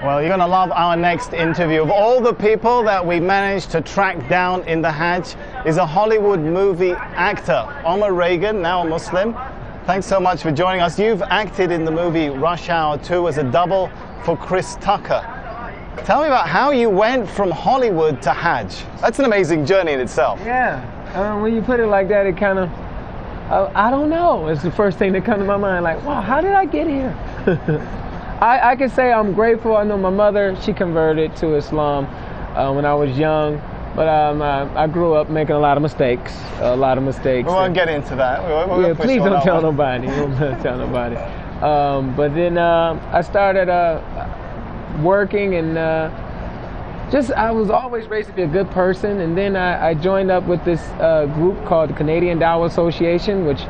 Well, you're going to love our next interview. Of all the people that we managed to track down in the Hajj is a Hollywood movie actor, Omar Reagan, now a Muslim. Thanks so much for joining us. You've acted in the movie Rush Hour 2 as a double for Chris Tucker. Tell me about how you went from Hollywood to Hajj. That's an amazing journey in itself. Yeah, when you put it like that, it kind of, I don't know. It's the first thing that comes to my mind, like, wow, how did I get here? I can say I'm grateful. I know my mother, she converted to Islam when I was young, but I grew up making a lot of mistakes. We won't get into that. Yeah, please don't tell nobody. Don't tell nobody. But then I started working, and I was always raised to be a good person. And then I joined up with this group called the Canadian Dawah Association, which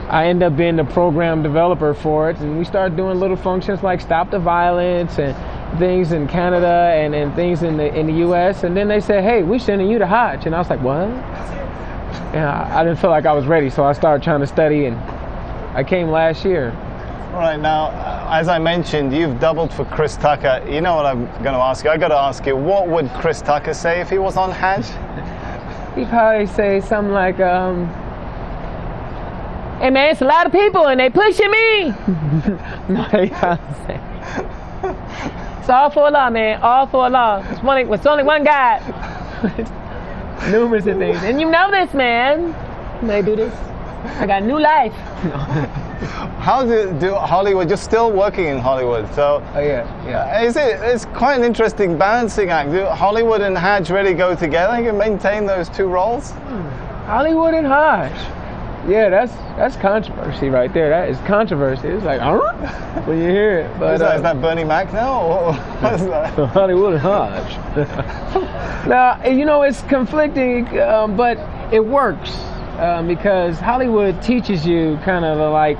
I ended up being the program developer for it. And we started doing little functions like Stop the Violence and things in Canada and things in the U.S. And then they said, hey, we're sending you to Hajj. And I was like, what? And I didn't feel like I was ready, so I started trying to study, and I came last year. All right, now, as I mentioned, you've doubled for Chris Tucker. You know what I'm going to ask you? I got to ask you, what would Chris Tucker say if he was on Hajj? He'd probably say something like, hey man, it's a lot of people and they pushing me. No, he probably say, it's all for Allah, man, all for Allah. It's only one God. Numerous of things. And you know this, man. They do this. I got new life. How do Hollywood? You're still working in Hollywood, so yeah. It's quite an interesting balancing act. Do Hollywood and Hajj really go together? You can maintain those two roles. Hollywood and Hajj. Yeah, that's controversy right there. That is controversy. It's like, when you hear it. But is that Bernie Mac now? Or what is that? Hollywood and Hajj. Now, you know, it's conflicting, but it works. Because Hollywood teaches you kind of like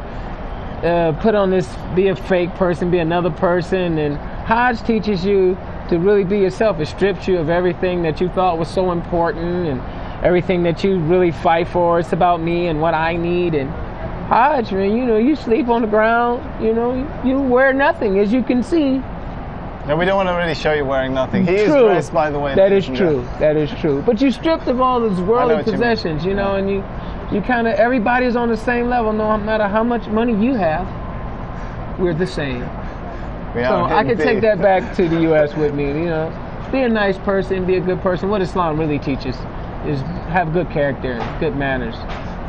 put on this, be a fake person, be another person, and Hajj teaches you to really be yourself. It strips you of everything that you thought was so important and everything that you really fight for. It's about me and what I need. And Hajj, man, you know, you sleep on the ground, you know, you wear nothing, as you can see. No, we don't want to really show you wearing nothing. He is dressed, by the way. That is true. That is true. But you stripped of all those worldly possessions, you know, and you kind of, everybody's on the same level, no matter how much money you have. We're the same. So I can take that back to the U.S. with me, you know. Be a nice person, be a good person. What Islam really teaches is have good character, good manners.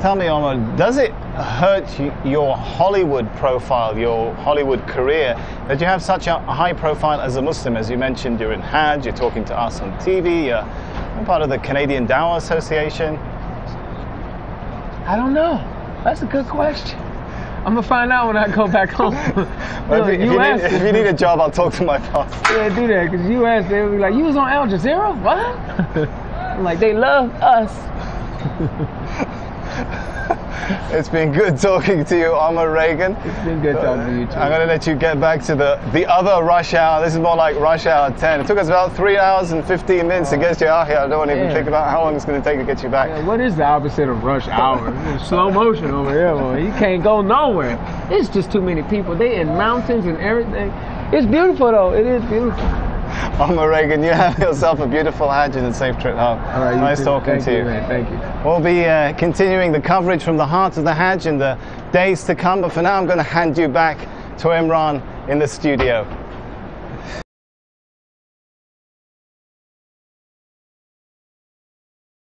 Tell me, Omar, does it hurt your Hollywood profile, your Hollywood career, that you have such a high profile as a Muslim? As you mentioned, you're in Hajj, you're talking to us on TV, you're part of the Canadian Dawah Association. I don't know. That's a good question. I'm going to find out when I go back home. Well, if you need a job, I'll talk to my boss. Yeah, do that, because U.S., they would be like, you was on Al Jazeera? What? I'm like, they love us. It's been good talking to you, Omar Reagan. It's been good talking to you too. I'm going to let you get back to the other rush hour. This is more like rush hour 10. It took us about 3 hours and 15 minutes to get you out here. I don't want to even think about how long it's going to take to get you back. Yeah, what is the opposite of rush hour? Slow motion over here, boy. You can't go nowhere. It's just too many people. They in mountains and everything. It's beautiful though. It is beautiful. Omar Reagan, you have yourself a beautiful Hajj and a safe trip home. All right, nice talking to you. Man. Thank you. We'll be continuing the coverage from the heart of the Hajj in the days to come, but for now I'm going to hand you back to Imran in the studio.